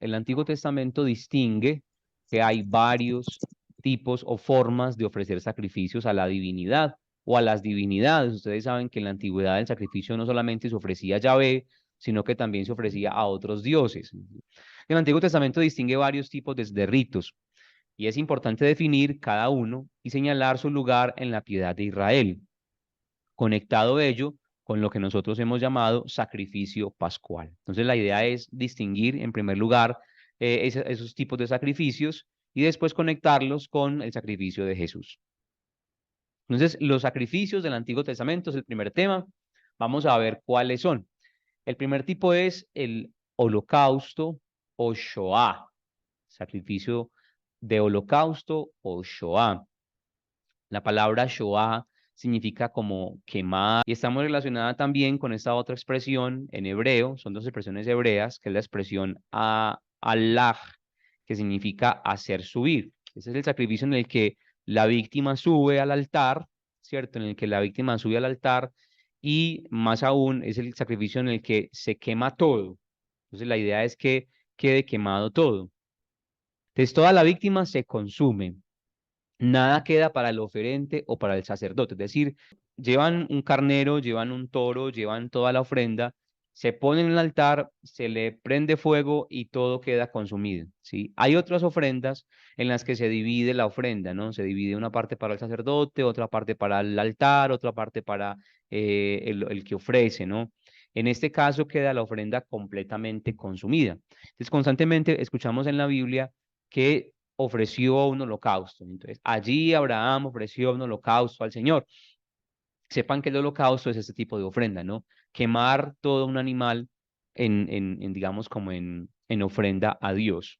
El Antiguo Testamento distingue que hay varios tipos o formas de ofrecer sacrificios a la divinidad o a las divinidades. Ustedes saben que en la antigüedad el sacrificio no solamente se ofrecía a Yahvé, sino que también se ofrecía a otros dioses. El Antiguo Testamento distingue varios tipos de ritos y es importante definir cada uno y señalar su lugar en la piedad de Israel, conectado ello con lo que nosotros hemos llamado sacrificio pascual. Entonces la idea es distinguir en primer lugar esos tipos de sacrificios y después conectarlos con el sacrificio de Jesús. Entonces los sacrificios del Antiguo Testamento es el primer tema. Vamos a ver cuáles son. El primer tipo es el holocausto o Shoah, sacrificio de holocausto o Shoah. La palabra Shoah significa como quemar y está muy relacionada también con esta otra expresión en hebreo, son dos expresiones hebreas, que es la expresión Allah, que significa hacer subir. Ese es el sacrificio en el que la víctima sube al altar, ¿cierto? En el que la víctima sube al altar y más aún es el sacrificio en el que se quema todo. Entonces la idea es que quede quemado todo. Entonces toda la víctima se consume. Nada queda para el oferente o para el sacerdote. Es decir, llevan un carnero, llevan un toro, llevan toda la ofrenda, se pone en el altar, se le prende fuego y todo queda consumido, ¿sí? Hay otras ofrendas en las que se divide la ofrenda, ¿no? Se divide una parte para el sacerdote, otra parte para el altar, otra parte para el que ofrece, ¿no? En este caso queda la ofrenda completamente consumida. Entonces, constantemente escuchamos en la Biblia que ofreció un holocausto. Entonces, allí Abraham ofreció un holocausto al Señor. Sepan que el holocausto es este tipo de ofrenda, ¿no? Quemar todo un animal digamos, como en ofrenda a Dios.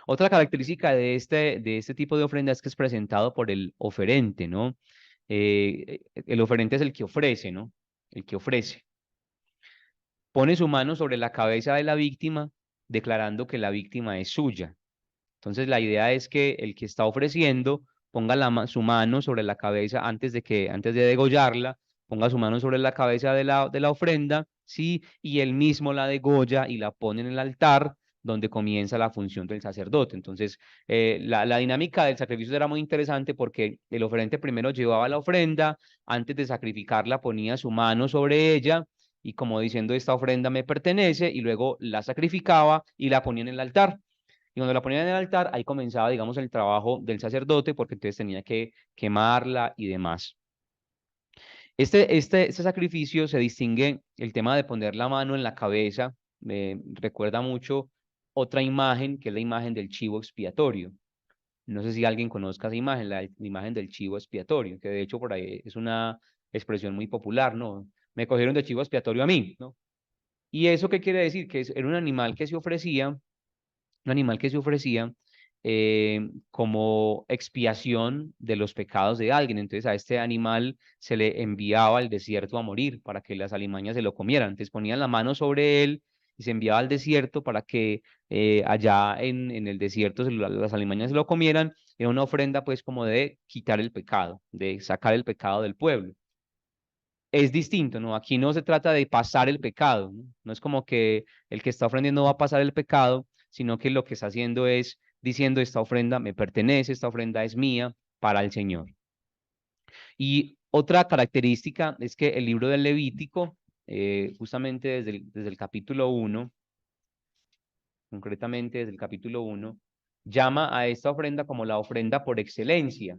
Otra característica de este tipo de ofrenda es que es presentado por el oferente, ¿no? El oferente es el que ofrece, ¿no? El que ofrece. Pone su mano sobre la cabeza de la víctima, declarando que la víctima es suya. Entonces la idea es que el que está ofreciendo ponga su mano sobre la cabeza antes de degollarla, ponga su mano sobre la cabeza de la ofrenda, sí, y él mismo la degolla y la pone en el altar donde comienza la función del sacerdote. Entonces, la dinámica del sacrificio era muy interesante porque el oferente primero llevaba la ofrenda, antes de sacrificarla ponía su mano sobre ella y como diciendo, esta ofrenda me pertenece, y luego la sacrificaba y la ponía en el altar. Y cuando la ponían en el altar, ahí comenzaba, digamos, el trabajo del sacerdote, porque entonces tenía que quemarla y demás. Este sacrificio se distingue el tema de poner la mano en la cabeza, me recuerda mucho otra imagen, que es la imagen del chivo expiatorio. No sé si alguien conozca esa imagen, la imagen del chivo expiatorio, que de hecho por ahí es una expresión muy popular, ¿no? Me cogieron de chivo expiatorio a mí, ¿no? ¿Y eso qué quiere decir? Que era un animal que se ofrecía, como expiación de los pecados de alguien. Entonces a este animal se le enviaba al desierto a morir para que las alimañas se lo comieran. Entonces ponían la mano sobre él y se enviaba al desierto para que allá en el desierto las alimañas se lo comieran. Era una ofrenda pues como de quitar el pecado, de sacar el pecado del pueblo. Es distinto, ¿no? Aquí no se trata de pasar el pecado, ¿no? No es como que el que está ofrendiendo va a pasar el pecado, sino que lo que está haciendo es diciendo, esta ofrenda me pertenece, esta ofrenda es mía para el Señor. Y otra característica es que el libro del Levítico, justamente desde el capítulo 1, concretamente desde el capítulo 1, llama a esta ofrenda como la ofrenda por excelencia.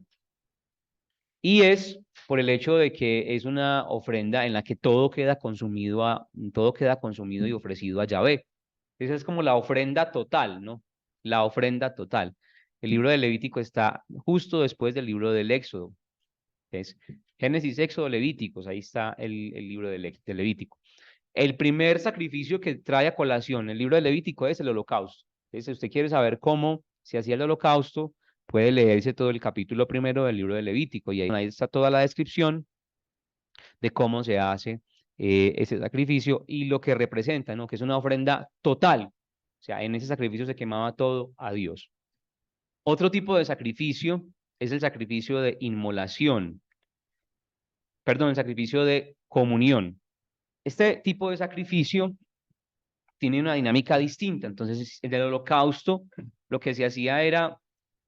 Y es por el hecho de que es una ofrenda en la que todo queda consumido y ofrecido a Yahvé. Esa es como la ofrenda total, ¿no? La ofrenda total. El libro de Levítico está justo después del libro del Éxodo. Es Génesis, Éxodo, Levíticos. Ahí está el libro de Levítico. El primer sacrificio que trae a colación el libro de Levítico es el holocausto. Entonces, si usted quiere saber cómo se hacía el holocausto, puede leerse todo el capítulo primero del libro de Levítico y ahí está toda la descripción de cómo se hace ese sacrificio y lo que representa, ¿no? Que es una ofrenda total. O sea, en ese sacrificio se quemaba todo a Dios. Otro tipo de sacrificio es el sacrificio de inmolación, perdón, el sacrificio de comunión. Este tipo de sacrificio tiene una dinámica distinta. Entonces, en el holocausto, lo que se hacía era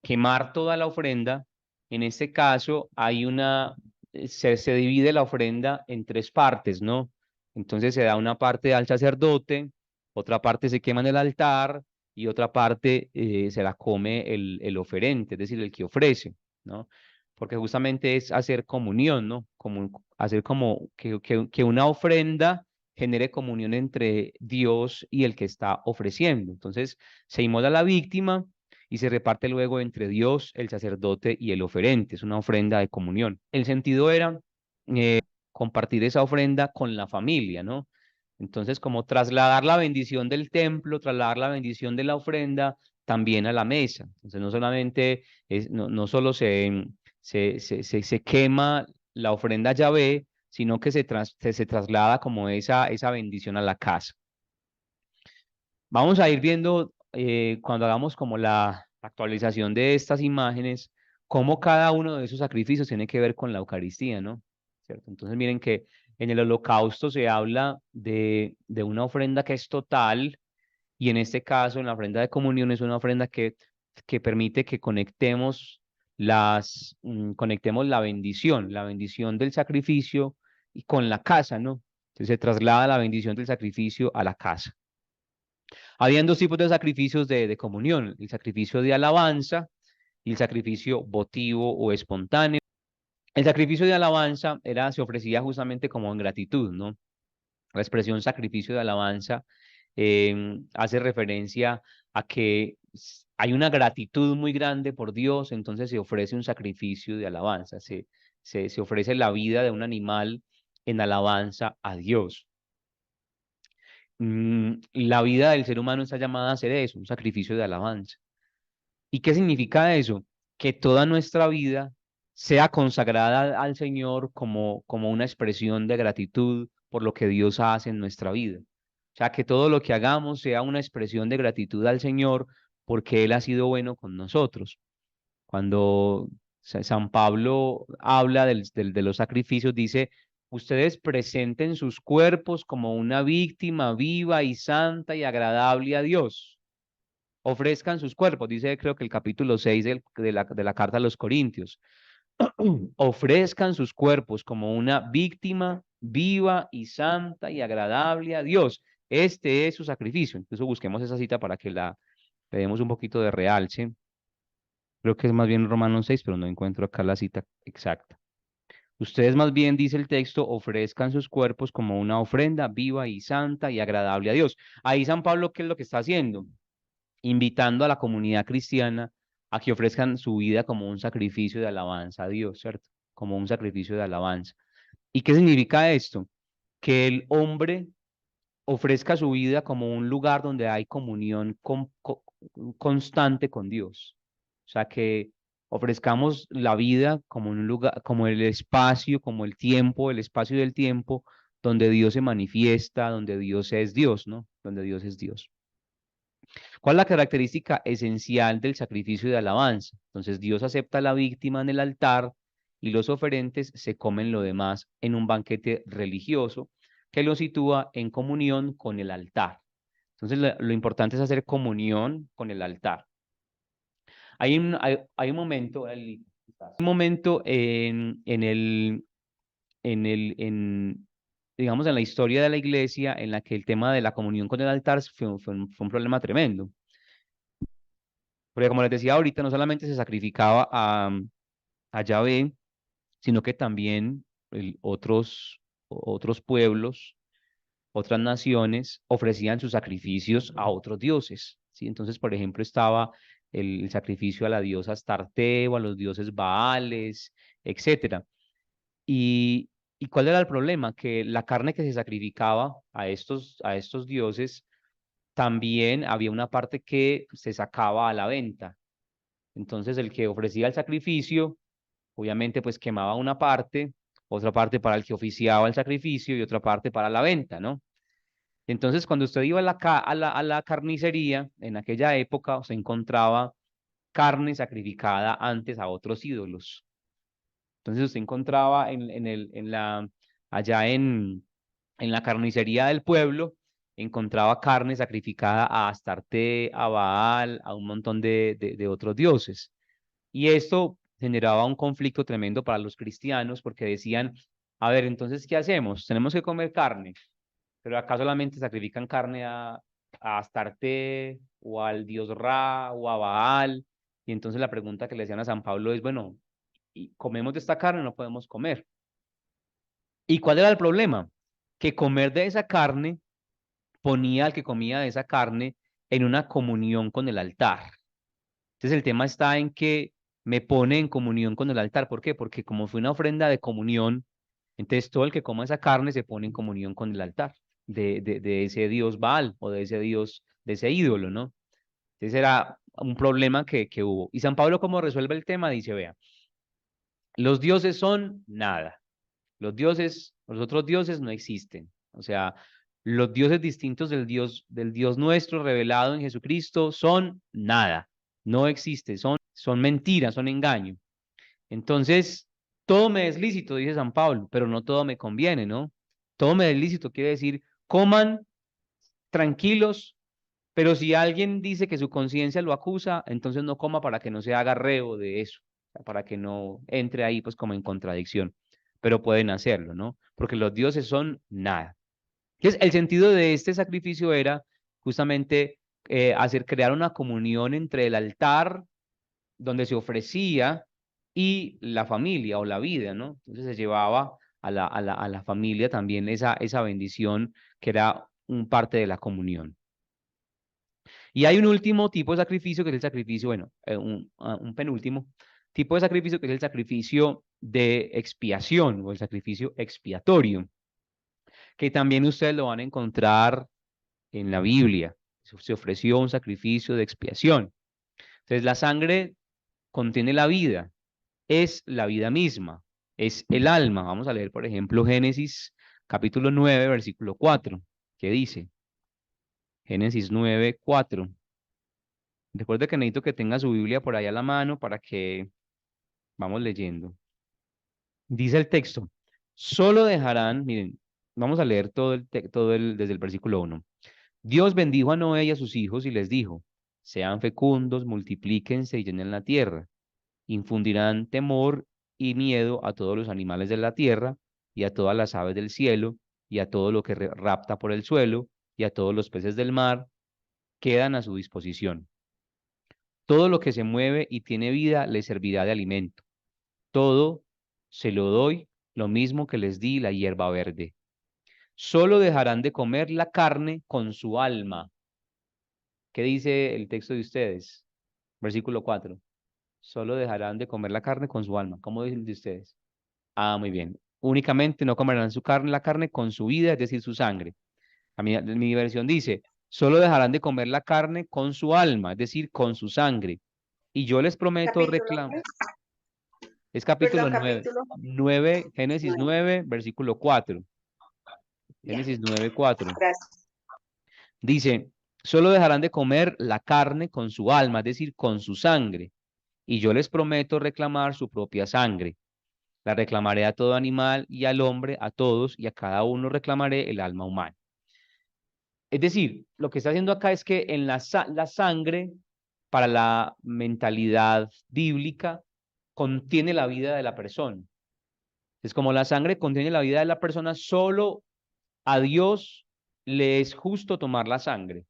quemar toda la ofrenda. En este caso, se divide la ofrenda en tres partes, ¿no? Entonces se da una parte al sacerdote, otra parte se quema en el altar y otra parte se la come el oferente, es decir, el que ofrece, ¿no? Porque justamente es hacer comunión, ¿no? Como, hacer como que una ofrenda genere comunión entre Dios y el que está ofreciendo. Entonces, se inmola la víctima y se reparte luego entre Dios, el sacerdote y el oferente. Es una ofrenda de comunión. El sentido era compartir esa ofrenda con la familia, ¿no? Entonces, como trasladar la bendición del templo, trasladar la bendición de la ofrenda también a la mesa. Entonces, no solamente, no solo se quema la ofrenda a Yahvé, sino que se traslada como esa bendición a la casa. Vamos a ir viendo cuando hagamos como la actualización de estas imágenes, cómo cada uno de esos sacrificios tiene que ver con la Eucaristía, ¿no? ¿Cierto? Entonces miren que en el holocausto se habla de una ofrenda que es total y en este caso en la ofrenda de comunión es una ofrenda que permite que conectemos la bendición del sacrificio y con la casa, ¿no? Entonces se traslada la bendición del sacrificio a la casa. Habían dos tipos de sacrificios de comunión, el sacrificio de alabanza y el sacrificio votivo o espontáneo. El sacrificio de alabanza se ofrecía justamente como en gratitud, ¿no? La expresión sacrificio de alabanza hace referencia a que hay una gratitud muy grande por Dios, entonces se ofrece un sacrificio de alabanza, se ofrece la vida de un animal en alabanza a Dios. La vida del ser humano está llamada a ser eso, un sacrificio de alabanza. ¿Y qué significa eso? Que toda nuestra vida sea consagrada al Señor como una expresión de gratitud por lo que Dios hace en nuestra vida. O sea, que todo lo que hagamos sea una expresión de gratitud al Señor porque Él ha sido bueno con nosotros. Cuando San Pablo habla de los sacrificios, dice, ustedes presenten sus cuerpos como una víctima viva y santa y agradable a Dios. Ofrezcan sus cuerpos, dice creo que el capítulo 6 de la carta a los Corintios. Ofrezcan sus cuerpos como una víctima viva y santa y agradable a Dios. Este es su sacrificio. Incluso busquemos esa cita para que le demos un poquito de realce. Creo que es más bien Romanos 6, pero no encuentro acá la cita exacta. Ustedes más bien, dice el texto, ofrezcan sus cuerpos como una ofrenda viva y santa y agradable a Dios. Ahí San Pablo, ¿qué es lo que está haciendo? Invitando a la comunidad cristiana a que ofrezcan su vida como un sacrificio de alabanza a Dios, ¿cierto? Como un sacrificio de alabanza. ¿Y qué significa esto? Que el hombre ofrezca su vida como un lugar donde hay comunión constante con Dios. O sea, que ofrezcamos la vida como un lugar, como el espacio, como el espacio del tiempo, donde Dios se manifiesta, donde Dios es Dios, ¿no? Donde Dios es Dios. ¿Cuál es la característica esencial del sacrificio de alabanza? Entonces, Dios acepta a la víctima en el altar y los oferentes se comen lo demás en un banquete religioso que lo sitúa en comunión con el altar. Entonces, lo importante es hacer comunión con el altar. Hay un momento, un momento digamos, en la historia de la iglesia en la que el tema de la comunión con el altar fue un problema tremendo. Porque como les decía ahorita, no solamente se sacrificaba a Yahvé, sino que también otros pueblos, otras naciones ofrecían sus sacrificios a otros dioses, ¿sí? Entonces, por ejemplo, estaba el sacrificio a la diosa Astarte o a los dioses Baales, etcétera. ¿Y cuál era el problema? Que la carne que se sacrificaba a estos dioses, también había una parte que se sacaba a la venta. Entonces, el que ofrecía el sacrificio, obviamente, pues quemaba una parte, otra parte para el que oficiaba el sacrificio y otra parte para la venta, ¿no? Entonces, cuando usted iba a la carnicería, en aquella época se encontraba carne sacrificada antes a otros ídolos. Entonces, usted encontraba allá en la carnicería del pueblo, encontraba carne sacrificada a Astarte, a Baal, a un montón de otros dioses. Y esto generaba un conflicto tremendo para los cristianos porque decían, a ver, entonces, ¿qué hacemos? Tenemos que comer carne, pero acá solamente sacrifican carne a Astarte o al dios Ra o a Baal. Y entonces la pregunta que le hacían a San Pablo es, bueno, ¿y comemos de esta carne? No podemos comer. ¿Y cuál era el problema? Que comer de esa carne ponía al que comía de esa carne en una comunión con el altar. Entonces el tema está en que me pone en comunión con el altar. ¿Por qué? Porque como fue una ofrenda de comunión, entonces todo el que coma esa carne se pone en comunión con el altar de ese dios Baal o de ese dios, de ese ídolo, ¿no? Entonces era un problema que hubo. Y San Pablo, ¿cómo resuelve el tema? Dice, vea, los dioses son nada. Los dioses, los otros dioses no existen. O sea, los dioses distintos del Dios nuestro revelado en Jesucristo son nada. No existe, son mentiras, son engaño. Entonces, todo me es lícito, dice San Pablo, pero no todo me conviene, ¿no? Todo me es lícito quiere decir, coman tranquilos, pero si alguien dice que su conciencia lo acusa, entonces no coma para que no se haga reo de eso, para que no entre ahí pues como en contradicción, pero pueden hacerlo, ¿no? Porque los dioses son nada. Entonces, el sentido de este sacrificio era justamente crear una comunión entre el altar donde se ofrecía y la familia o la vida, ¿no? Entonces se llevaba a la familia también esa bendición que era un parte de la comunión. Y hay un último tipo de sacrificio que es el sacrificio, bueno, un penúltimo tipo de sacrificio que es el sacrificio de expiación o el sacrificio expiatorio, que también ustedes lo van a encontrar en la Biblia. Se ofreció un sacrificio de expiación. Entonces la sangre contiene la vida, es la vida misma, es el alma. Vamos a leer, por ejemplo, Génesis capítulo 9, versículo 4, que dice, Génesis 9, 4. Recuerde que necesito que tenga su Biblia por ahí a la mano para que vamos leyendo. Dice el texto, solo dejarán, miren, vamos a leer desde el versículo 1. Dios bendijo a Noé y a sus hijos y les dijo, sean fecundos, multiplíquense y llenen la tierra. Infundirán temor y miedo a todos los animales de la tierra y a todas las aves del cielo y a todo lo que rapta por el suelo y a todos los peces del mar, quedan a su disposición. Todo lo que se mueve y tiene vida les servirá de alimento. Todo se lo doy, lo mismo que les di la hierba verde. Solo dejarán de comer la carne con su alma. ¿Qué dice el texto de ustedes? Versículo 4. Solo dejarán de comer la carne con su alma. ¿Cómo dicen de ustedes? Ah, muy bien. Únicamente no comerán su carne, la carne con su vida, es decir, su sangre. Mi versión dice, solo dejarán de comer la carne con su alma, es decir, con su sangre. Y yo les prometo Capítulo, es capítulo perdón, 9, capítulo Génesis 9. 9, versículo 4. Ya, Génesis 9, 4. gracias. Dice, solo dejarán de comer la carne con su alma, es decir, con su sangre. Y yo les prometo reclamar su propia sangre. La reclamaré a todo animal y al hombre, a todos, y a cada uno reclamaré el alma humana. Es decir, lo que está haciendo acá es que en la sangre, para la mentalidad bíblica, contiene la vida de la persona. Es como la sangre contiene la vida de la persona, solo a Dios le es justo tomar la sangre.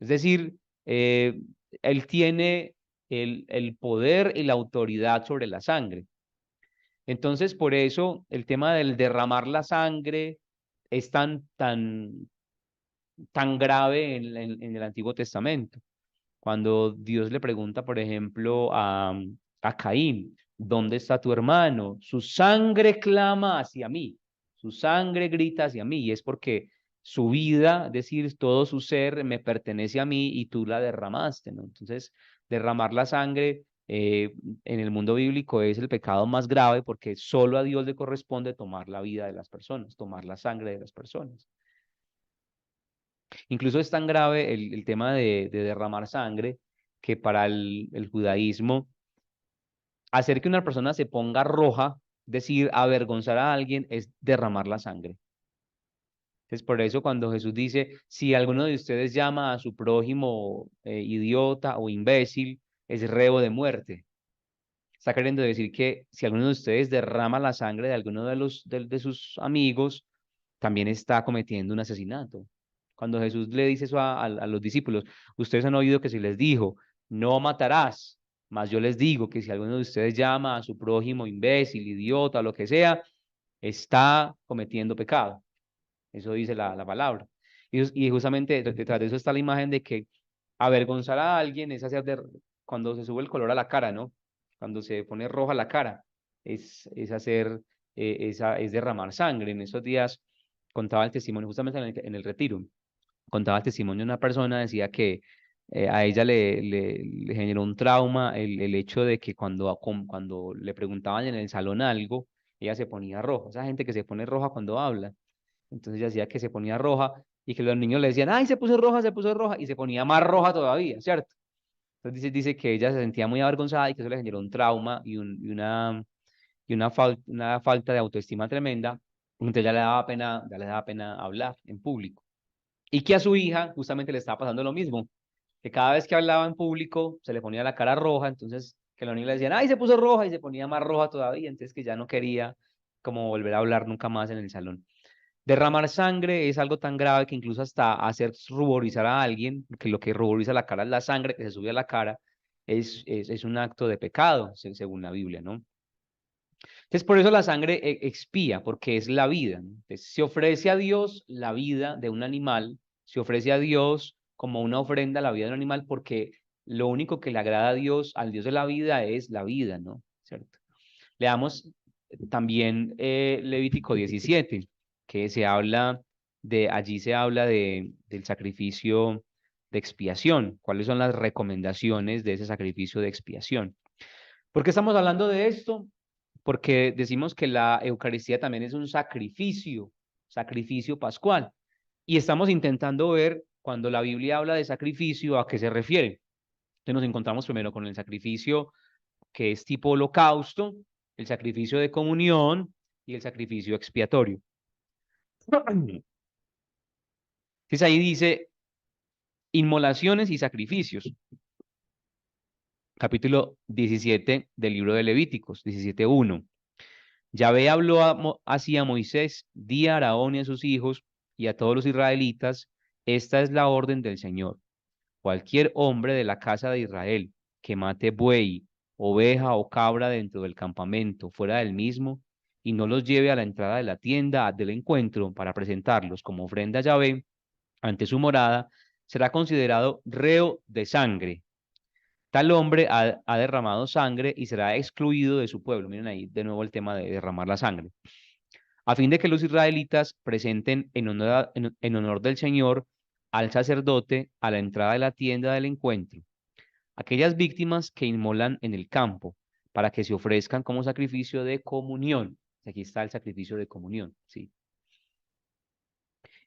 Es decir, eh, Él tiene el poder y la autoridad sobre la sangre. Entonces, por eso el tema del derramar la sangre es tan grave en el Antiguo Testamento. Cuando Dios le pregunta, por ejemplo, a Caín, ¿dónde está tu hermano? Su sangre clama hacia mí, su sangre grita hacia mí, y es porque su vida, es decir, todo su ser me pertenece a mí y tú la derramaste, ¿no? Entonces, derramar la sangre en el mundo bíblico es el pecado más grave porque solo a Dios le corresponde tomar la vida de las personas, tomar la sangre de las personas. Incluso es tan grave el tema de derramar sangre que para el judaísmo, hacer que una persona se ponga roja, decir, avergonzar a alguien, es derramar la sangre. Entonces, por eso cuando Jesús dice, si alguno de ustedes llama a su prójimo idiota o imbécil, es reo de muerte. Está queriendo decir que si alguno de ustedes derrama la sangre de alguno de sus amigos, también está cometiendo un asesinato. Cuando Jesús le dice eso a los discípulos, ustedes han oído que se les dijo, no matarás, mas yo les digo que si alguno de ustedes llama a su prójimo imbécil, idiota, lo que sea, está cometiendo pecado. Eso dice la palabra. Y justamente detrás de eso está la imagen de que avergonzar a alguien es cuando se sube el color a la cara, ¿no? Cuando se pone roja la cara, es hacer, es derramar sangre. En esos días contaba el testimonio, justamente en el retiro, contaba el testimonio de una persona, decía que a ella le generó un trauma el hecho de que cuando le preguntaban en el salón algo, ella se ponía roja. Esa gente que se pone roja cuando habla. Entonces ella decía que se ponía roja y que los niños le decían, ay, se puso roja, y se ponía más roja todavía, ¿cierto? Entonces dice que ella se sentía muy avergonzada y que eso le generó un trauma y una falta de autoestima tremenda. Entonces ya le daba pena hablar en público. Y que a su hija justamente le estaba pasando lo mismo, que cada vez que hablaba en público se le ponía la cara roja, entonces que los niños le decían, ay, se puso roja y se ponía más roja todavía, entonces que ya no quería como volver a hablar nunca más en el salón. Derramar sangre es algo tan grave que incluso hasta hacer ruborizar a alguien, que lo que ruboriza la cara es la sangre que se sube a la cara, es un acto de pecado, según la Biblia, ¿no? Entonces, por eso la sangre expía, porque es la vida, ¿no? Entonces, se ofrece a Dios la vida de un animal, se ofrece a Dios como una ofrenda a la vida de un animal, porque lo único que le agrada a Dios, al Dios de la vida, es la vida, ¿no? ¿Cierto? Leamos también Levítico 17, que allí se habla del sacrificio de expiación. ¿Cuáles son las recomendaciones de ese sacrificio de expiación? ¿Por qué estamos hablando de esto? Porque decimos que la Eucaristía también es un sacrificio pascual. Y estamos intentando ver cuando la Biblia habla de sacrificio, ¿a qué se refiere? Entonces nos encontramos primero con el sacrificio que es tipo holocausto, el sacrificio de comunión y el sacrificio expiatorio. Entonces ahí dice inmolaciones y sacrificios. Capítulo 17 del libro de Levíticos, 17:1. Yahvé habló así a Moisés, di a Aarón y a sus hijos y a todos los israelitas, esta es la orden del Señor. Cualquier hombre de la casa de Israel que mate buey, oveja o cabra dentro del campamento, fuera del mismo, y no los lleve a la entrada de la tienda del encuentro para presentarlos como ofrenda a Yahvé ante su morada, será considerado reo de sangre. Tal hombre ha derramado sangre y será excluido de su pueblo. Miren ahí de nuevo el tema de derramar la sangre. A fin de que los israelitas presenten en honor del Señor al sacerdote a la entrada de la tienda del encuentro aquellas víctimas que inmolan en el campo para que se ofrezcan como sacrificio de comunión. Aquí está el sacrificio de comunión, ¿sí?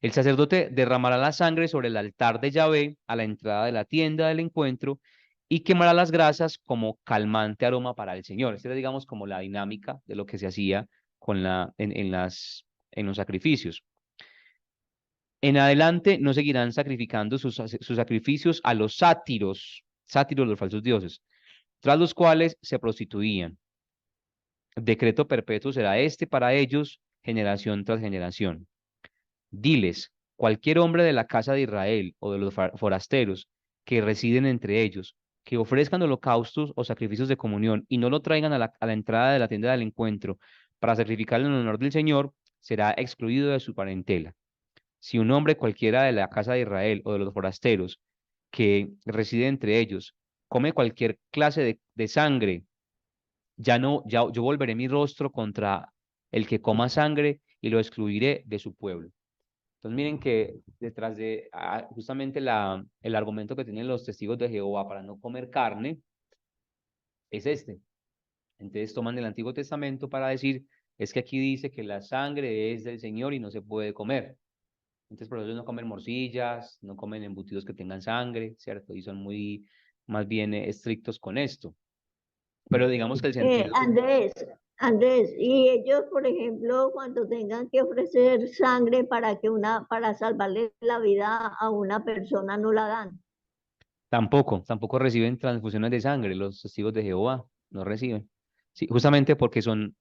El sacerdote derramará la sangre sobre el altar de Yahvé a la entrada de la tienda del encuentro y quemará las grasas como calmante aroma para el Señor. Esta es, digamos, como la dinámica de lo que se hacía en los sacrificios. En adelante no seguirán sacrificando sus sacrificios a los sátiros, los falsos dioses, tras los cuales se prostituían. Decreto perpetuo será este para ellos, generación tras generación. Diles, cualquier hombre de la casa de Israel o de los forasteros que residen entre ellos, que ofrezcan holocaustos o sacrificios de comunión y no lo traigan a la entrada de la tienda del encuentro para sacrificarlo en honor del Señor, será excluido de su parentela. Si un hombre cualquiera de la casa de Israel o de los forasteros que reside entre ellos come cualquier clase de sangre, ya yo volveré mi rostro contra el que coma sangre y lo excluiré de su pueblo. Entonces miren que detrás de justamente el argumento que tienen los testigos de Jehová para no comer carne es este. Entonces toman el Antiguo Testamento para decir, es que aquí dice que la sangre es del Señor y no se puede comer. Entonces por eso ellos no comen morcillas, no comen embutidos que tengan sangre, ¿cierto? Y son más bien estrictos con esto. Pero digamos que el sentido... Andrés, Andrés, y ellos, por ejemplo, cuando tengan que ofrecer sangre para salvarle la vida a una persona, no la dan. Tampoco reciben transfusiones de sangre los testigos de Jehová, no reciben. Sí, justamente porque son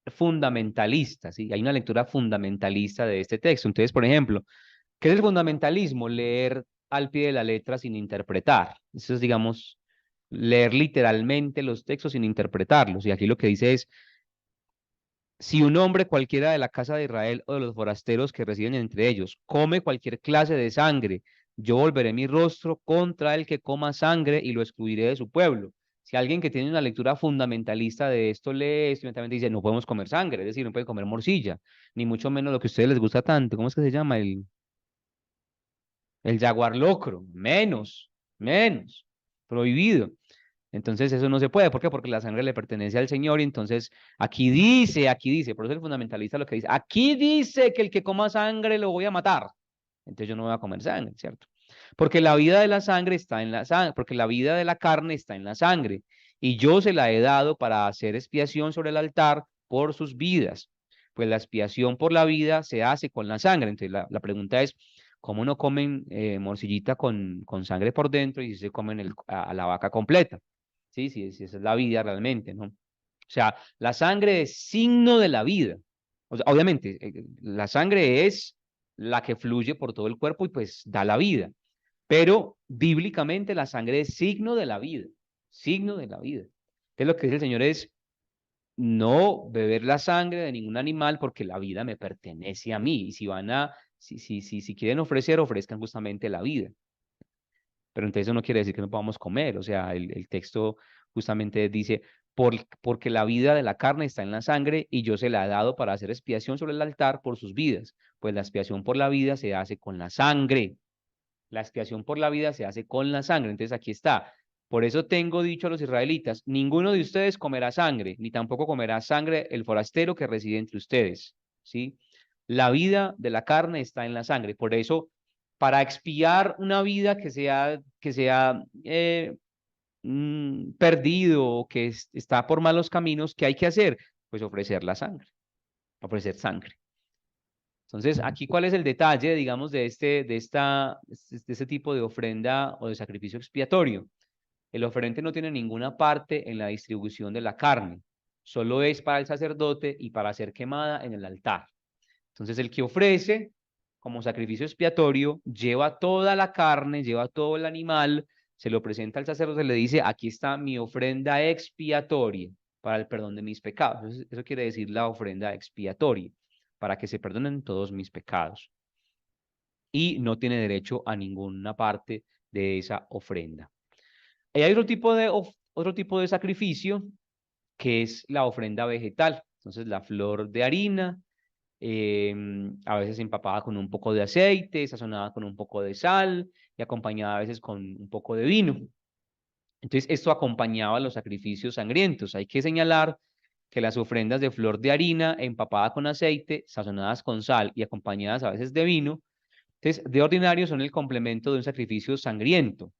fundamentalistas, ¿sí? Hay una lectura fundamentalista de este texto. Entonces, por ejemplo, ¿qué es el fundamentalismo? Leer al pie de la letra sin interpretar. Eso es, digamos, leer literalmente los textos sin interpretarlos. Y aquí lo que dice es, si un hombre cualquiera de la casa de Israel o de los forasteros que residen entre ellos come cualquier clase de sangre, yo volveré mi rostro contra el que coma sangre y lo excluiré de su pueblo. Si alguien que tiene una lectura fundamentalista de esto lee esto, inmediatamente dice, no podemos comer sangre, es decir, no pueden comer morcilla, ni mucho menos lo que a ustedes les gusta tanto. ¿Cómo es que se llama? El jaguar locro, menos, prohibido. Entonces eso no se puede. ¿Por qué? Porque la sangre le pertenece al Señor y entonces aquí dice, por eso el fundamentalista lo que dice, aquí dice que el que coma sangre lo voy a matar. Entonces yo no voy a comer sangre, ¿cierto? Porque la vida de la sangre está en la sangre, porque la vida de la carne está en la sangre y yo se la he dado para hacer expiación sobre el altar por sus vidas. Pues la expiación por la vida se hace con la sangre. Entonces la pregunta es, ¿cómo no comen morcillita con sangre por dentro y si se comen a la vaca completa? Sí, sí, sí, esa es la vida realmente, ¿no? O sea, la sangre es signo de la vida. O sea, obviamente, la sangre es la que fluye por todo el cuerpo y pues da la vida. Pero bíblicamente la sangre es signo de la vida, signo de la vida. Entonces lo que dice el Señor es no beber la sangre de ningún animal porque la vida me pertenece a mí. Y si quieren ofrecer, ofrezcan justamente la vida. Pero entonces eso no quiere decir que no podamos comer. O sea, el texto justamente dice, porque la vida de la carne está en la sangre y yo se la he dado para hacer expiación sobre el altar por sus vidas. Pues la expiación por la vida se hace con la sangre. La expiación por la vida se hace con la sangre. Entonces aquí está. Por eso tengo dicho a los israelitas, ninguno de ustedes comerá sangre, ni tampoco comerá sangre el forastero que reside entre ustedes. ¿Sí? La vida de la carne está en la sangre. Por eso, para expiar una vida que sea perdido o que está por malos caminos, ¿qué hay que hacer? Pues ofrecer la sangre, ofrecer sangre. Entonces, aquí, ¿cuál es el detalle, digamos, de este tipo de ofrenda o de sacrificio expiatorio? El oferente no tiene ninguna parte en la distribución de la carne, solo es para el sacerdote y para ser quemada en el altar. Entonces, el que ofrece como sacrificio expiatorio lleva toda la carne, lleva todo el animal, se lo presenta al sacerdote, le dice, aquí está mi ofrenda expiatoria para el perdón de mis pecados. Eso quiere decir la ofrenda expiatoria, para que se perdonen todos mis pecados. Y no tiene derecho a ninguna parte de esa ofrenda. Y hay otro tipo de sacrificio que es la ofrenda vegetal. Entonces, la flor de harina, a veces empapada con un poco de aceite, sazonada con un poco de sal y acompañada a veces con un poco de vino. Entonces, esto acompañaba los sacrificios sangrientos. Hay que señalar que las ofrendas de flor de harina empapada con aceite, sazonadas con sal y acompañadas a veces de vino, entonces, de ordinario son el complemento de un sacrificio sangriento.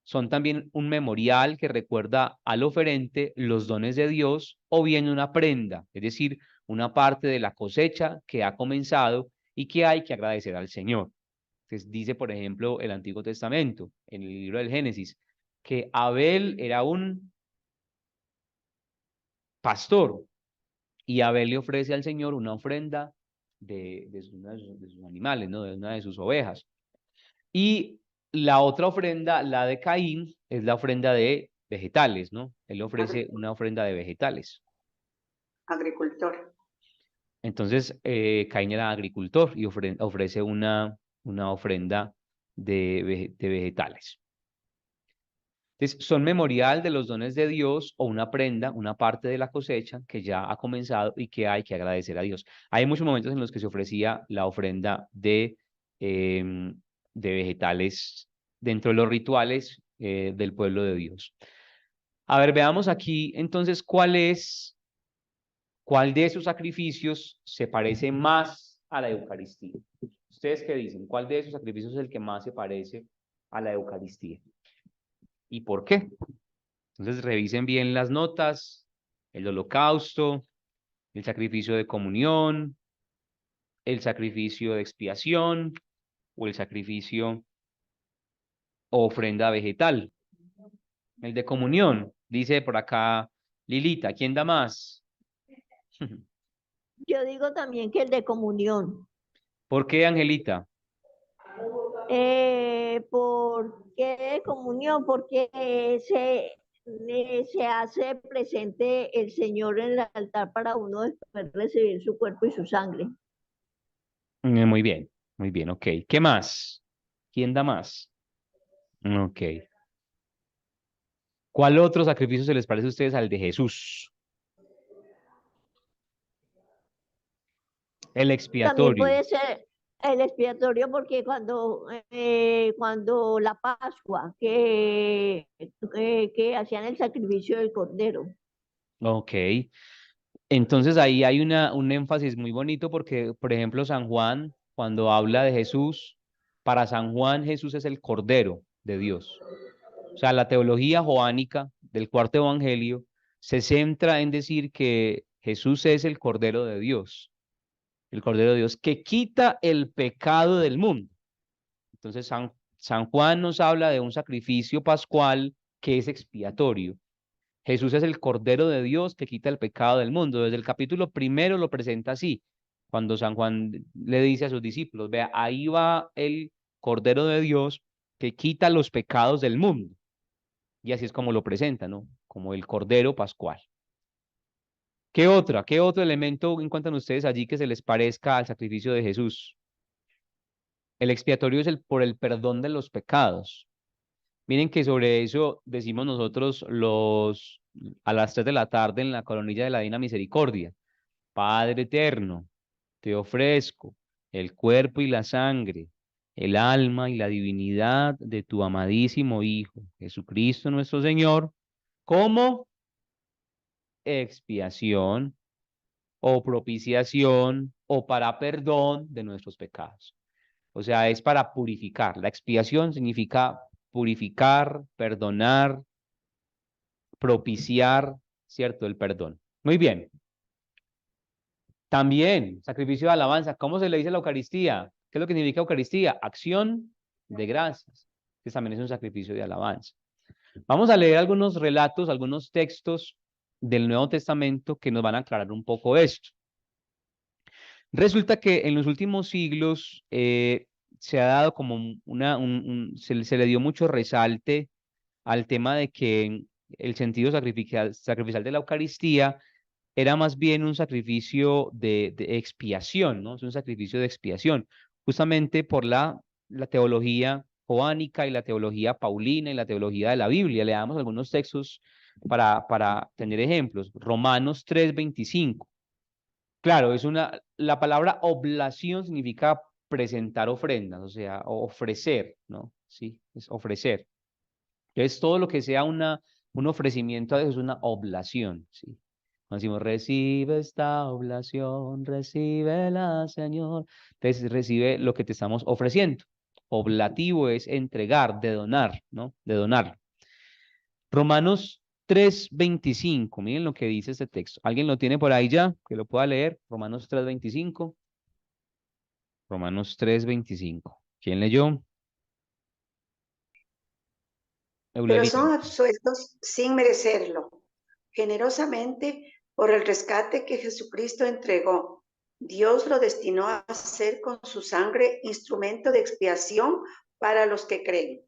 Son también un memorial que recuerda al oferente los dones de Dios o bien una prenda, es decir, una parte de la cosecha que ha comenzado y que hay que agradecer al Señor. Entonces dice, por ejemplo, el Antiguo Testamento, en el libro del Génesis, que Abel era un pastor y Abel le ofrece al Señor una ofrenda de sus animales, ¿no? De una de sus ovejas. Y la otra ofrenda, la de Caín, es la ofrenda de vegetales, ¿no? Él ofrece una ofrenda de vegetales. Agricultor. Entonces, Caín era agricultor y ofrece una ofrenda de vegetales. Entonces, son memorial de los dones de Dios o una prenda, una parte de la cosecha que ya ha comenzado y que hay que agradecer a Dios. Hay muchos momentos en los que se ofrecía la ofrenda de vegetales dentro de los rituales del pueblo de Dios. A ver, veamos aquí entonces cuál de esos sacrificios se parece más a la Eucaristía. ¿Ustedes qué dicen? ¿Cuál de esos sacrificios es el que más se parece a la Eucaristía? ¿Y por qué? Entonces revisen bien las notas, el holocausto, el sacrificio de comunión, el sacrificio de expiación o el sacrificio o ofrenda vegetal. El de comunión, dice por acá Lilita, ¿quién da más? Yo digo también que el de comunión. ¿Por qué, Angelita? ¿Por qué de comunión? Porque se hace presente el Señor en el altar para uno después recibir su cuerpo y su sangre. Muy bien, ok. ¿Qué más? ¿Quién da más? Ok. ¿Cuál otro sacrificio se les parece a ustedes al de Jesús? El También expiatorio. puede ser el expiatorio porque cuando la Pascua, que hacían el sacrificio del cordero. Ok. Entonces ahí hay un énfasis muy bonito porque, por ejemplo, San Juan, cuando habla de Jesús, para San Juan Jesús es el Cordero de Dios. O sea, la teología joánica del cuarto evangelio se centra en decir que Jesús es el Cordero de Dios, el Cordero de Dios que quita el pecado del mundo. Entonces, San Juan nos habla de un sacrificio pascual que es expiatorio. Jesús es el Cordero de Dios que quita el pecado del mundo. Desde el capítulo primero lo presenta así, cuando San Juan le dice a sus discípulos, vea, ahí va el Cordero de Dios que quita los pecados del mundo. Y así es como lo presenta, ¿no? Como el Cordero Pascual. ¿Qué otro elemento encuentran ustedes allí que se les parezca al sacrificio de Jesús? El expiatorio es por el perdón de los pecados. Miren que sobre eso decimos nosotros a las 3 de la tarde en la coronilla de la Divina Misericordia. Padre eterno, te ofrezco el cuerpo y la sangre, el alma y la divinidad de tu amadísimo Hijo, Jesucristo nuestro Señor, como expiación o propiciación o para perdón de nuestros pecados. O sea, es para purificar. La expiación significa purificar, perdonar, propiciar, ¿cierto? El perdón. Muy bien. También, sacrificio de alabanza. ¿Cómo se le dice a la Eucaristía? ¿Qué es lo que significa Eucaristía? Acción de gracias. Que también es un sacrificio de alabanza. Vamos a leer algunos relatos, algunos textos del Nuevo Testamento que nos van a aclarar un poco esto. Resulta que en los últimos siglos se ha dado como se le dio mucho resalte al tema de que el sentido sacrificial de la Eucaristía era más bien un sacrificio de expiación, ¿no? Es un sacrificio de expiación, justamente por la teología joánica y la teología paulina y la teología de la Biblia. Le damos algunos textos para tener ejemplos. Romanos 3:25. Claro, la palabra oblación significa presentar ofrendas, o sea, ofrecer, ¿no? Sí, es ofrecer. Entonces, todo lo que sea un ofrecimiento a Dios es una oblación, ¿sí? Cuando decimos, recibe esta oblación, recíbela, Señor. Entonces, recibe lo que te estamos ofreciendo. Oblativo es entregar, de donar, ¿no? De donar. Romanos 3:25, miren lo que dice este texto. ¿Alguien lo tiene por ahí ya? Que lo pueda leer. Romanos 3:25. Romanos 3:25. ¿Quién leyó? Pero Eulalita. son absueltos sin merecerlo, generosamente por el rescate que Jesucristo entregó. Dios lo destinó a ser con su sangre instrumento de expiación para los que creen.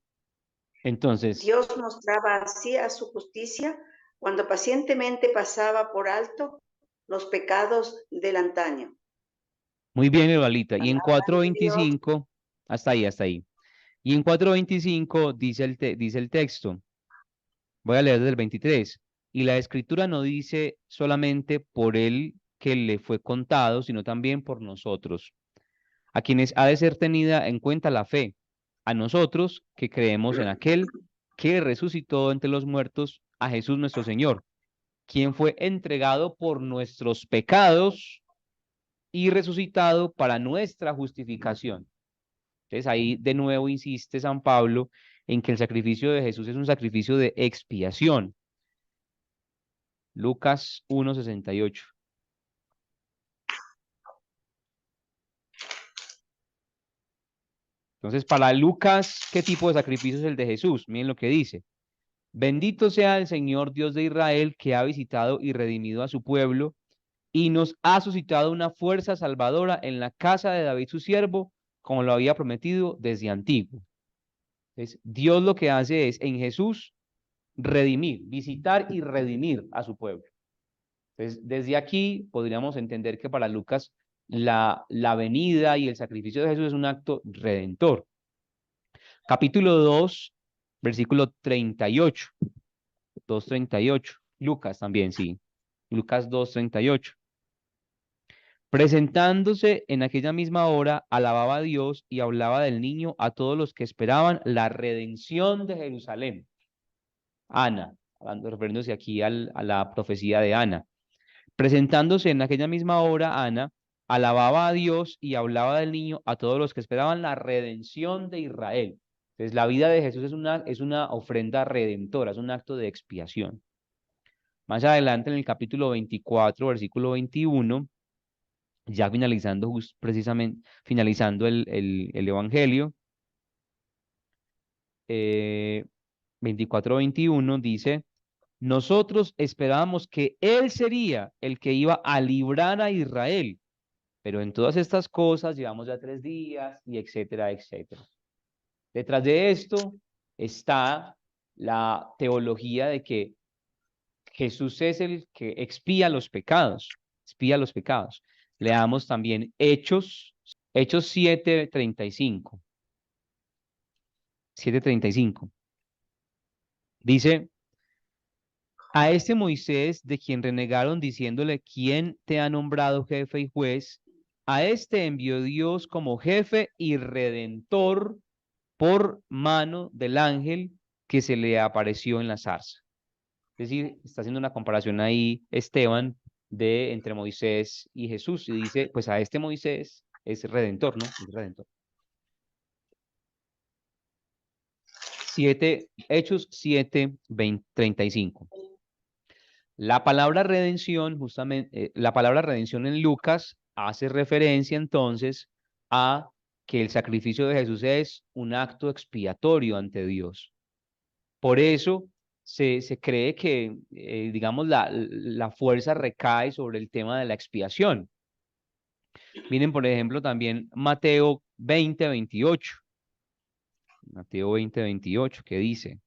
Entonces, Dios mostraba así a su justicia cuando pacientemente pasaba por alto los pecados del antaño. muy bien, Eulalita. Y en Palabra de Dios. 4:25, hasta ahí, hasta ahí. Y en 4:25 dice el texto. Voy a leer desde el 23. Y la escritura no dice solamente por él que le fue contado, sino también por nosotros, a quienes ha de ser tenida en cuenta la fe, a nosotros que creemos en aquel que resucitó entre los muertos a Jesús nuestro Señor, quien fue entregado por nuestros pecados y resucitado para nuestra justificación. Entonces ahí de nuevo insiste San Pablo en que el sacrificio de Jesús es un sacrificio de expiación. Lucas 1:68. Entonces, para Lucas, ¿qué tipo de sacrificio es el de Jesús? Miren lo que dice. Bendito sea el Señor Dios de Israel, que ha visitado y redimido a su pueblo y nos ha suscitado una fuerza salvadora en la casa de David su siervo, como lo había prometido desde antiguo. Entonces, Dios lo que hace es en Jesús redimir, visitar y redimir a su pueblo. Entonces, desde aquí podríamos entender que para Lucas la venida y el sacrificio de Jesús es un acto redentor. Capítulo 2, versículo 38. 2:38. Lucas también, sí. Lucas 2:38. Presentándose en aquella misma hora, alababa a Dios y hablaba del niño a todos los que esperaban la redención de Jerusalén. Ana, refiriéndose aquí a la profecía de Ana. Presentándose en aquella misma hora, Ana alababa a Dios y hablaba del niño a todos los que esperaban la redención de Israel. Entonces, la vida de Jesús es una ofrenda redentora, es un acto de expiación. Más adelante, en el capítulo 24, versículo 21, ya finalizando precisamente, finalizando el Evangelio, 24-21 dice, nosotros esperábamos que Él sería el que iba a librar a Israel, pero en todas estas cosas llevamos ya 3 días y etcétera, etcétera. Detrás de esto está la teología de que Jesús es el que expía los pecados, expía los pecados. Leamos también Hechos 7:35. 7:35. Dice, a este Moisés de quien renegaron diciéndole, ¿quién te ha nombrado jefe y juez? A este envió Dios como jefe y redentor por mano del ángel que se le apareció en la zarza. Es decir, está haciendo una comparación ahí Esteban entre Moisés y Jesús y dice, pues a este Moisés es redentor, ¿no? Es redentor. Hechos 7:35. La palabra redención, justamente, la palabra redención en Lucas hace referencia entonces a que el sacrificio de Jesús es un acto expiatorio ante Dios. Por eso se cree que, digamos, la fuerza recae sobre el tema de la expiación. Miren, por ejemplo, también Mateo 20:28. Mateo 20:28, que dice,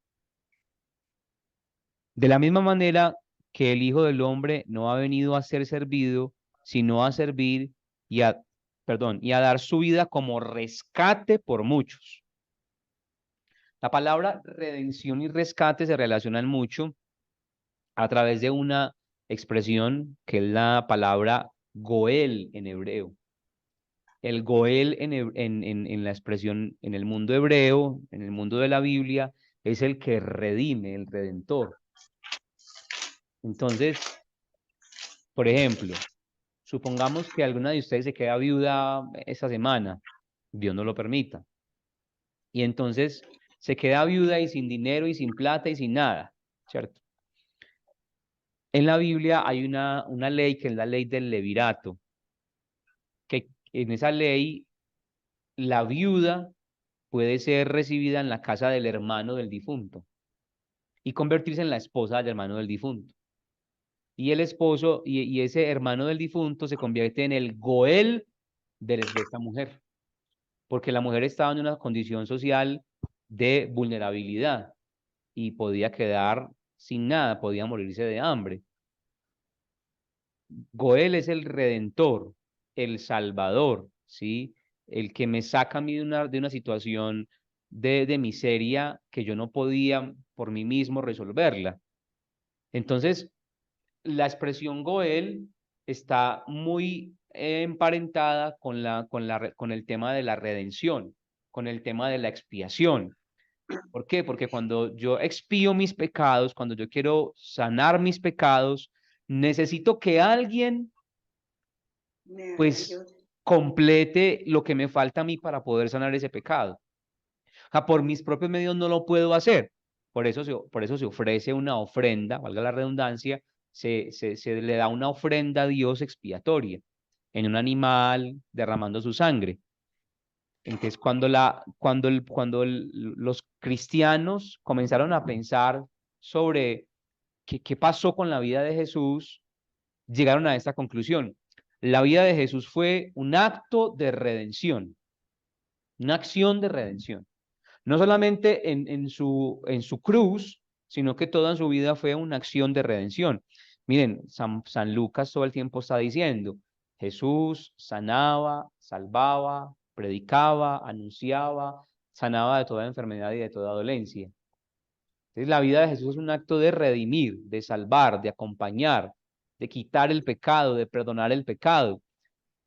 de la misma manera que el Hijo del Hombre no ha venido a ser servido, sino a servir y a dar su vida como rescate por muchos. La palabra redención y rescate se relacionan mucho a través de una expresión que es la palabra goel en hebreo. El goel en la expresión en el mundo hebreo, en el mundo de la Biblia, es el que redime, el redentor. Entonces, por ejemplo, supongamos que alguna de ustedes se queda viuda esta semana, Dios no lo permita. Y entonces se queda viuda y sin dinero y sin plata y sin nada, ¿cierto? En la Biblia hay una ley que es la ley del levirato, que en esa ley la viuda puede ser recibida en la casa del hermano del difunto y convertirse en la esposa del hermano del difunto. Y el esposo y ese hermano del difunto se convierte en el goel de esta mujer, porque la mujer estaba en una condición social de vulnerabilidad y podía quedar sin nada, podía morirse de hambre. Goel es el redentor, el salvador, ¿sí? El que me saca a mí de una situación de miseria que yo no podía por mí mismo resolverla. Entonces, la expresión Goel está muy emparentada con el tema de la redención, con el tema de la expiación. ¿Por qué? Porque cuando yo expío mis pecados, cuando yo quiero sanar mis pecados, necesito que alguien pues complete lo que me falta a mí para poder sanar ese pecado. O sea, por mis propios medios no lo puedo hacer. Por eso se ofrece una ofrenda, valga la redundancia, se le da una ofrenda a Dios expiatoria en un animal derramando su sangre. Entonces, los cristianos comenzaron a pensar sobre qué pasó con la vida de Jesús, llegaron a esta conclusión. La vida de Jesús fue un acto de redención, una acción de redención. No solamente en su cruz, sino que toda su vida fue una acción de redención. Miren, San Lucas todo el tiempo está diciendo, Jesús sanaba, salvaba, predicaba, anunciaba, sanaba de toda enfermedad y de toda dolencia. Entonces la vida de Jesús es un acto de redimir, de salvar, de acompañar, de quitar el pecado, de perdonar el pecado.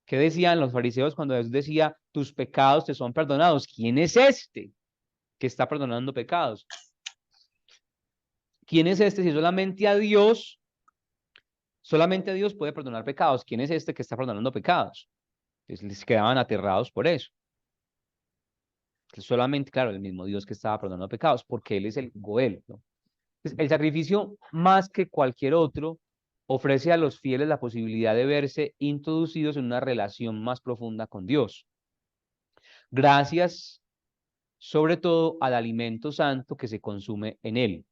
¿Qué decían los fariseos cuando Jesús decía, tus pecados te son perdonados? ¿Quién es este que está perdonando pecados? ¿Quién es este si solamente a Dios puede perdonar pecados? ¿Quién es este que está perdonando pecados? Entonces les quedaban aterrados por eso. Solamente, claro, el mismo Dios que estaba perdonando pecados, porque Él es el Goel, ¿no? Entonces, el sacrificio, más que cualquier otro, ofrece a los fieles la posibilidad de verse introducidos en una relación más profunda con Dios. Gracias, sobre todo, al alimento santo que se consume en Él.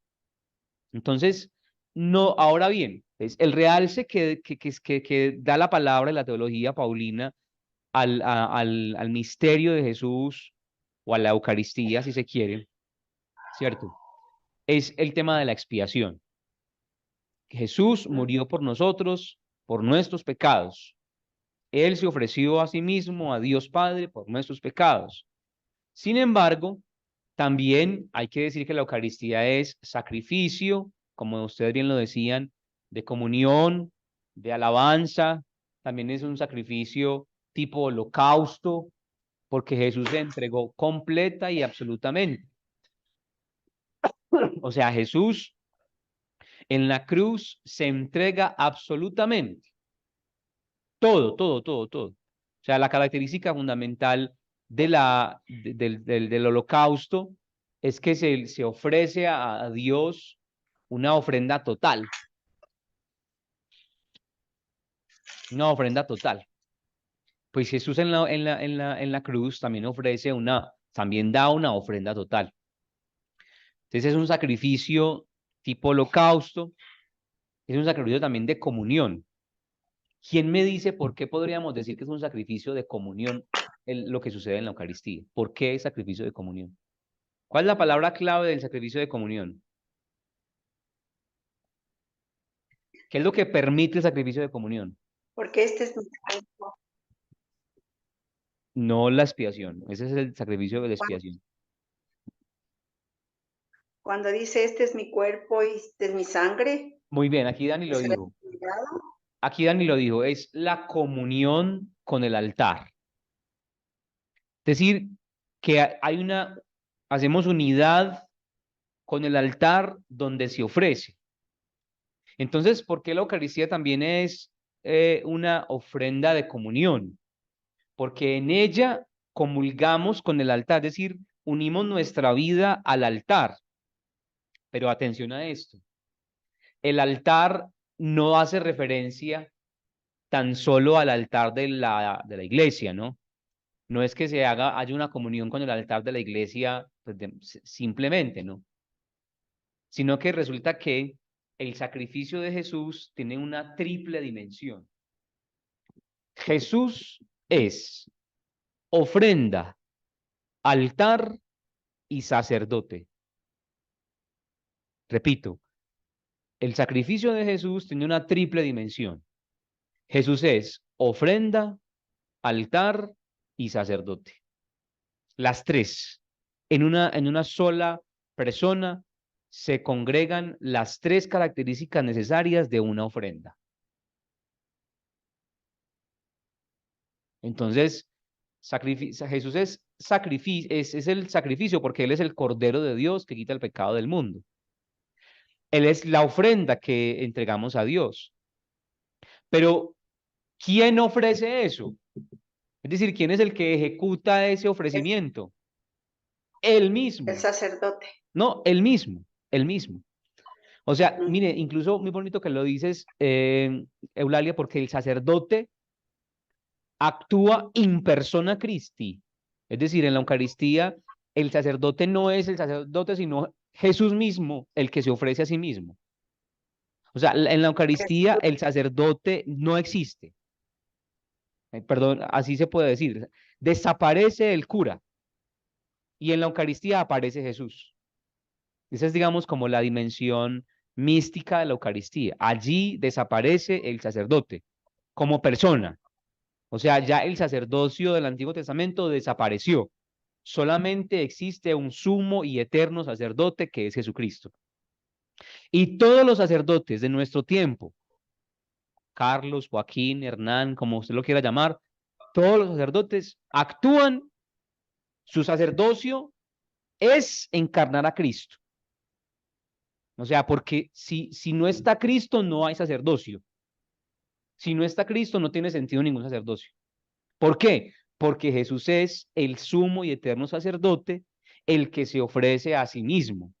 Entonces, no, ahora bien, el realce que da la palabra en la teología paulina al misterio de Jesús o a la Eucaristía, si se quiere, ¿cierto? Es el tema de la expiación. Jesús murió por nosotros, por nuestros pecados. Él se ofreció a sí mismo, a Dios Padre, por nuestros pecados. Sin embargo, también hay que decir que la Eucaristía es sacrificio, como ustedes bien lo decían, de comunión, de alabanza. También es un sacrificio tipo holocausto, porque Jesús se entregó completa y absolutamente. O sea, Jesús en la cruz se entrega absolutamente. Todo, todo, todo, todo. O sea, la característica fundamental del holocausto es que se ofrece a Dios una ofrenda total. Una ofrenda total. Pues Jesús en la cruz también también da una ofrenda total. Entonces es un sacrificio tipo holocausto, es un sacrificio también de comunión. ¿Quién me dice por qué podríamos decir que es un sacrificio de comunión lo que sucede en la Eucaristía? ¿Por qué es sacrificio de comunión? ¿Cuál es la palabra clave del sacrificio de comunión? ¿Qué es lo que permite el sacrificio de comunión? Porque este es mi cuerpo. No la expiación. Ese es el sacrificio de la expiación. Cuando dice este es mi cuerpo y este es mi sangre, Muy bien, aquí Dani lo dijo. Aquí Dani lo dijo, es la comunión con el altar. Es decir, que hacemos unidad con el altar donde se ofrece. Entonces, ¿por qué la Eucaristía también es una ofrenda de comunión? Porque en ella comulgamos con el altar, es decir, unimos nuestra vida al altar. Pero atención a esto, el altar no hace referencia tan solo al altar de la iglesia, ¿no? No es que haya una comunión con el altar de la iglesia pues, simplemente, ¿no? Sino que resulta que el sacrificio de Jesús tiene una triple dimensión. Jesús es ofrenda, altar y sacerdote. Repito, el sacrificio de Jesús tiene una triple dimensión. Jesús es ofrenda, altar y sacerdote. Las tres. En una sola persona se congregan las tres características necesarias de una ofrenda. Entonces, Jesús es el sacrificio porque Él es el Cordero de Dios que quita el pecado del mundo. Él es la ofrenda que entregamos a Dios. Pero, ¿quién ofrece eso? Es decir, ¿quién es el que ejecuta ese ofrecimiento? Él mismo. El sacerdote. No, él mismo, él mismo. O sea, mire, incluso muy bonito que lo dices, Eulalia, porque el sacerdote actúa in persona Christi. Es decir, en la Eucaristía, el sacerdote no es el sacerdote, sino Jesús mismo, el que se ofrece a sí mismo. O sea, en la Eucaristía el sacerdote no existe. Perdón, así se puede decir. Desaparece el cura y en la Eucaristía aparece Jesús. Esa es, digamos, como la dimensión mística de la Eucaristía. Allí desaparece el sacerdote como persona. O sea, ya el sacerdocio del Antiguo Testamento desapareció. Solamente existe un sumo y eterno sacerdote que es Jesucristo. Y todos los sacerdotes de nuestro tiempo, Carlos, Joaquín, Hernán, como usted lo quiera llamar, todos los sacerdotes actúan, su sacerdocio es encarnar a Cristo. O sea, porque si no está Cristo, no hay sacerdocio. Si no está Cristo, no tiene sentido ningún sacerdocio. ¿Por qué? Porque Jesús es el sumo y eterno sacerdote, el que se ofrece a sí mismo.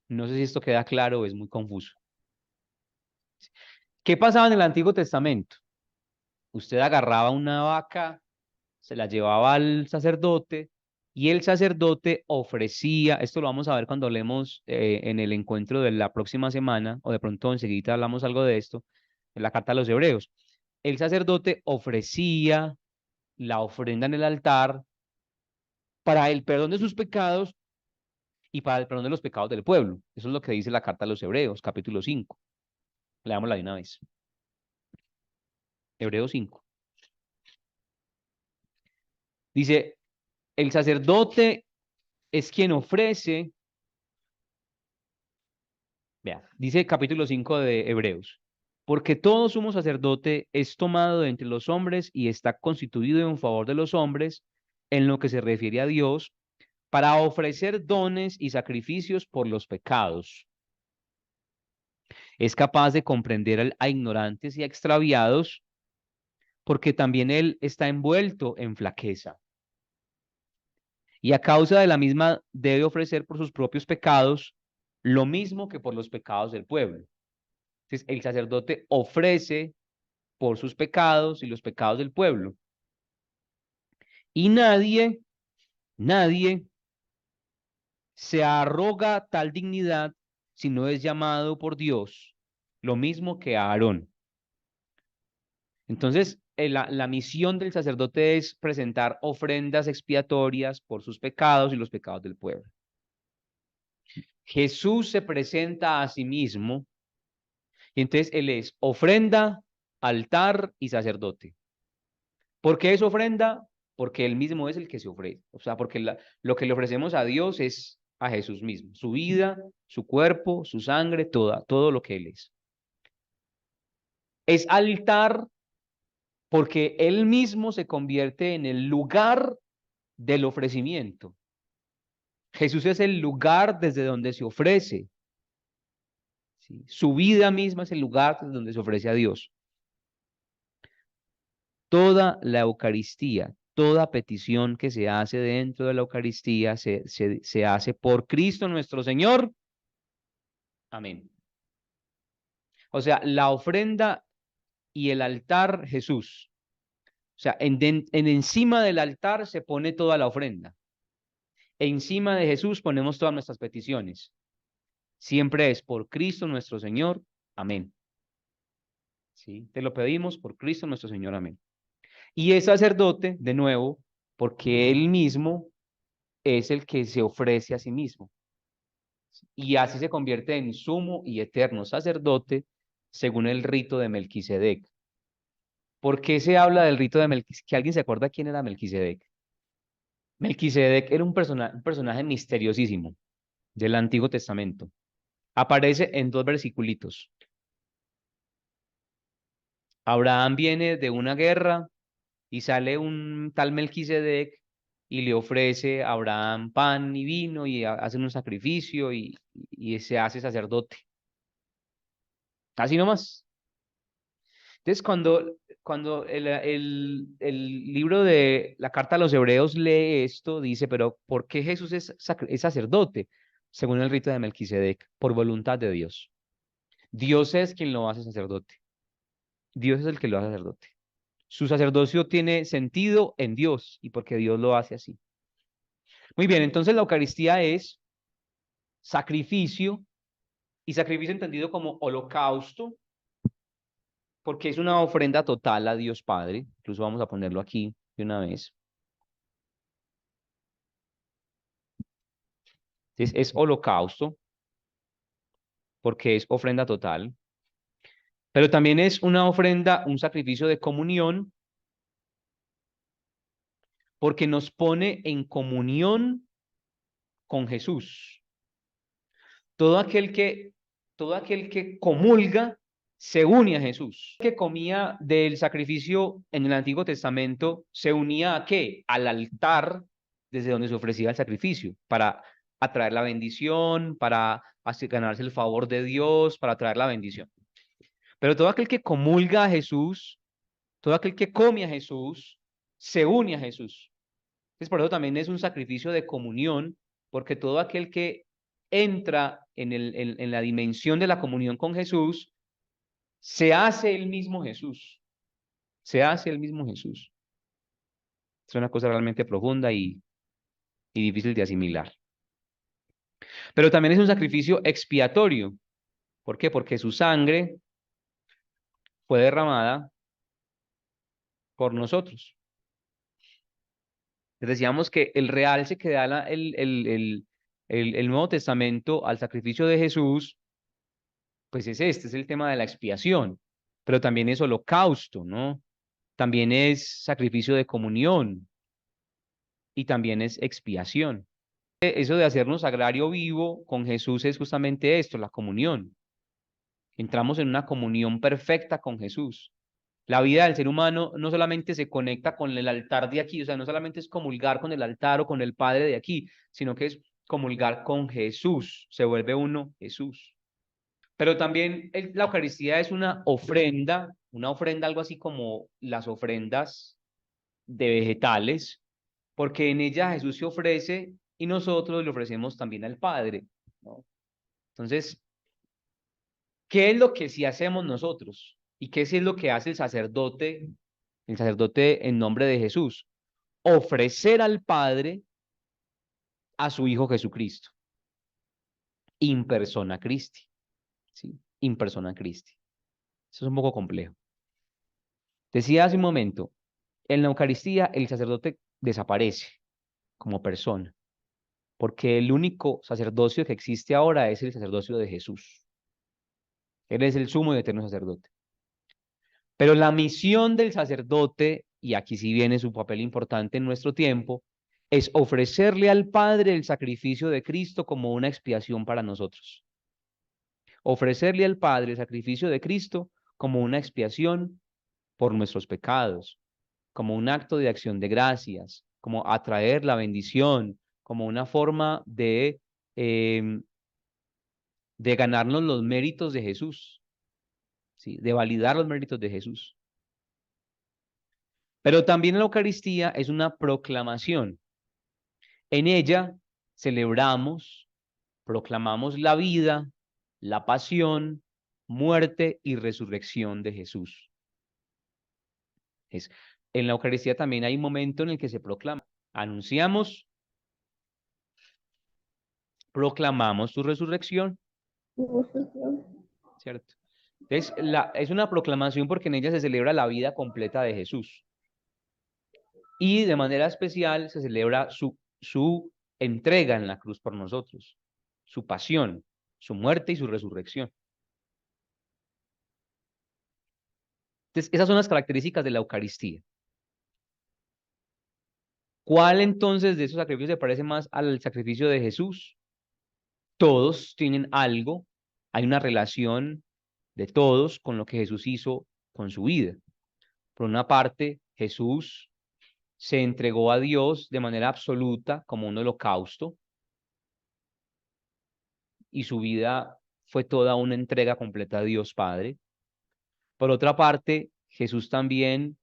No sé si esto queda claro o es muy confuso. ¿Qué pasaba en el Antiguo Testamento? Usted agarraba una vaca, se la llevaba al sacerdote y el sacerdote ofrecía, esto lo vamos a ver cuando hablemos en el encuentro de la próxima semana, o de pronto enseguida hablamos algo de esto, en la carta a los Hebreos. El sacerdote ofrecía la ofrenda en el altar para el perdón de sus pecados y para el perdón de los pecados del pueblo. Eso es lo que dice la carta a los Hebreos, capítulo 5. Leámosla de una vez. Hebreos 5. Dice, el sacerdote es quien ofrece, vea, dice capítulo 5 de Hebreos, porque todo sumo sacerdote es tomado de entre los hombres y está constituido en favor de los hombres en lo que se refiere a Dios para ofrecer dones y sacrificios por los pecados. Es capaz de comprender a ignorantes y a extraviados, porque también él está envuelto en flaqueza. Y a causa de la misma debe ofrecer por sus propios pecados lo mismo que por los pecados del pueblo. Entonces, el sacerdote ofrece por sus pecados y los pecados del pueblo. Y nadie se arroga tal dignidad si no es llamado por Dios, lo mismo que a Aarón. Entonces, la misión del sacerdote es presentar ofrendas expiatorias por sus pecados y los pecados del pueblo. Jesús se presenta a sí mismo y entonces él es ofrenda, altar y sacerdote. ¿Por qué es ofrenda? Porque él mismo es el que se ofrece. O sea, porque lo que le ofrecemos a Dios es a Jesús mismo. Su vida, su cuerpo, su sangre, todo lo que él es. Es altar porque él mismo se convierte en el lugar del ofrecimiento. Jesús es el lugar desde donde se ofrece. ¿Sí? Su vida misma es el lugar desde donde se ofrece a Dios. Toda la Eucaristía, toda petición que se hace dentro de la Eucaristía se hace por Cristo nuestro Señor. Amén. O sea, la ofrenda y el altar, Jesús. O sea, en encima del altar se pone toda la ofrenda. Encima de Jesús ponemos todas nuestras peticiones. Siempre es por Cristo nuestro Señor. Amén. ¿Sí? Te lo pedimos por Cristo nuestro Señor. Amén. Y es sacerdote, de nuevo, porque él mismo es el que se ofrece a sí mismo. Y así se convierte en sumo y eterno sacerdote según el rito de Melquisedec. ¿Por qué se habla del rito de Melquisedec? ¿Que alguien se acuerda quién era Melquisedec? Melquisedec era un personaje misteriosísimo del Antiguo Testamento. Aparece en 2 versiculitos. Abraham viene de una guerra y sale un tal Melquisedec y le ofrece a Abraham pan y vino y hacen un sacrificio y se hace sacerdote. Así nomás. Entonces, cuando el libro de la carta a los Hebreos lee esto, dice, pero ¿por qué Jesús es sacerdote? según el rito de Melquisedec, por voluntad de Dios. Dios es quien lo hace sacerdote. Dios es el que lo hace sacerdote. Su sacerdocio tiene sentido en Dios y porque Dios lo hace así. Muy bien, entonces la Eucaristía es sacrificio, y sacrificio entendido como holocausto, porque es una ofrenda total a Dios Padre. Incluso vamos a ponerlo aquí de una vez. Entonces, es holocausto, porque es ofrenda total, pero también es una ofrenda, un sacrificio de comunión, porque nos pone en comunión con Jesús. Todo aquel que, todo aquel que comulga se une a Jesús. El que comía del sacrificio en el Antiguo Testamento se unía ¿a qué? Al altar desde donde se ofrecía el sacrificio, para atraer la bendición, para ganarse el favor de Dios, para atraer la bendición. Pero todo aquel que comulga a Jesús, todo aquel que come a Jesús, se une a Jesús. Entonces, por eso también es un sacrificio de comunión, porque todo aquel que entra en la dimensión de la comunión con Jesús, se hace el mismo Jesús. Se hace el mismo Jesús. Es una cosa realmente profunda y difícil de asimilar. Pero también es un sacrificio expiatorio. ¿Por qué? Porque su sangre fue derramada por nosotros. Les decíamos que el realce que da el Nuevo Testamento al sacrificio de Jesús, pues es el tema de la expiación, pero también es holocausto, ¿no? También es sacrificio de comunión y también es expiación. Eso de hacernos sagrario vivo con Jesús es justamente esto, la comunión. Entramos en una comunión perfecta con Jesús. La vida del ser humano no solamente se conecta con el altar de aquí, o sea, no solamente es comulgar con el altar o con el Padre de aquí, sino que es comulgar con Jesús, se vuelve uno Jesús. Pero también la Eucaristía es una ofrenda algo así como las ofrendas de vegetales, porque en ella Jesús se ofrece y nosotros le ofrecemos también al Padre, ¿no? Entonces, ¿qué es lo que sí hacemos nosotros? ¿Y qué es lo que hace el sacerdote en nombre de Jesús? Ofrecer al Padre a su Hijo Jesucristo, in persona Christi, ¿sí? In persona Christi. Eso es un poco complejo. Decía hace un momento, en la Eucaristía el sacerdote desaparece como persona, porque el único sacerdocio que existe ahora es el sacerdocio de Jesús. Él es el sumo y eterno sacerdote. Pero la misión del sacerdote, y aquí sí viene su papel importante en nuestro tiempo, es ofrecerle al Padre el sacrificio de Cristo como una expiación para nosotros. Ofrecerle al Padre el sacrificio de Cristo como una expiación por nuestros pecados, como un acto de acción de gracias, como atraer la bendición, como una forma de ganarnos los méritos de Jesús, ¿sí? De validar los méritos de Jesús. Pero también la Eucaristía es una proclamación. En ella celebramos, proclamamos la vida, la pasión, muerte y resurrección de Jesús. En la Eucaristía también hay un momento en el que se proclama. Anunciamos, proclamamos tu resurrección, ¿cierto? Entonces, es una proclamación porque en ella se celebra la vida completa de Jesús. Y de manera especial se celebra su entrega en la cruz por nosotros, su pasión, su muerte y su resurrección. Entonces, esas son las características de la Eucaristía. ¿Cuál entonces de esos sacrificios se parece más al sacrificio de Jesús? Todos tienen algo, hay una relación de todos con lo que Jesús hizo con su vida. Por una parte, Jesús se entregó a Dios de manera absoluta como un holocausto y su vida fue toda una entrega completa a Dios Padre. Por otra parte, Jesús también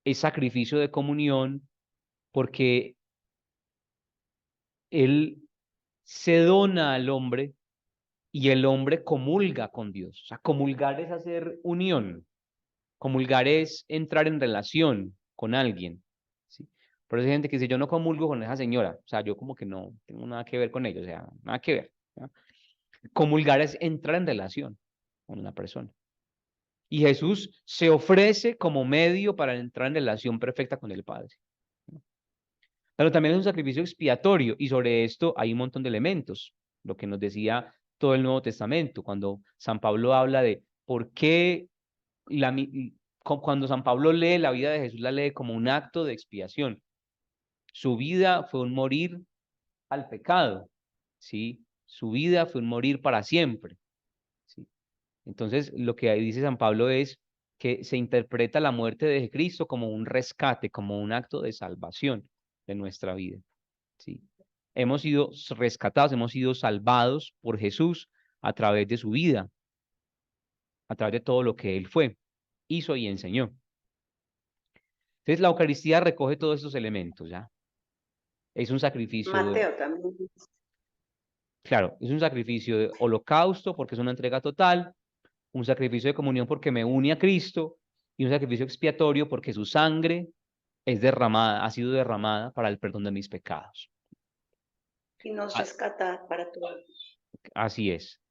es sacrificio de comunión porque Él se dona al hombre y el hombre comulga con Dios. O sea, comulgar es hacer unión. Comulgar es entrar en relación con alguien. ¿Sí? Por eso hay gente que dice, yo no comulgo con esa señora. O sea, yo como que no tengo nada que ver con ella. O sea, nada que ver. ¿No? Comulgar es entrar en relación con una persona. Y Jesús se ofrece como medio para entrar en relación perfecta con el Padre. Pero también es un sacrificio expiatorio y sobre esto hay un montón de elementos, lo que nos decía todo el Nuevo Testamento, cuando San Pablo habla de por qué cuando San Pablo lee la vida de Jesús, la lee como un acto de expiación. Su vida fue un morir al pecado, ¿sí? Su vida fue un morir para siempre, ¿sí? Entonces, lo que ahí dice San Pablo es que se interpreta la muerte de Cristo como un rescate, como un acto de salvación de nuestra vida, ¿sí? Hemos sido rescatados, hemos sido salvados por Jesús a través de su vida, a través de todo lo que Él fue, hizo y enseñó. Entonces, la Eucaristía recoge todos estos elementos, ¿ya? Es un sacrificio, Mateo también. claro, es un sacrificio de holocausto porque es una entrega total, un sacrificio de comunión porque me une a Cristo y un sacrificio expiatorio porque su sangre es derramada, ha sido derramada para el perdón de mis pecados. Y nos A- rescata para todos. Así es.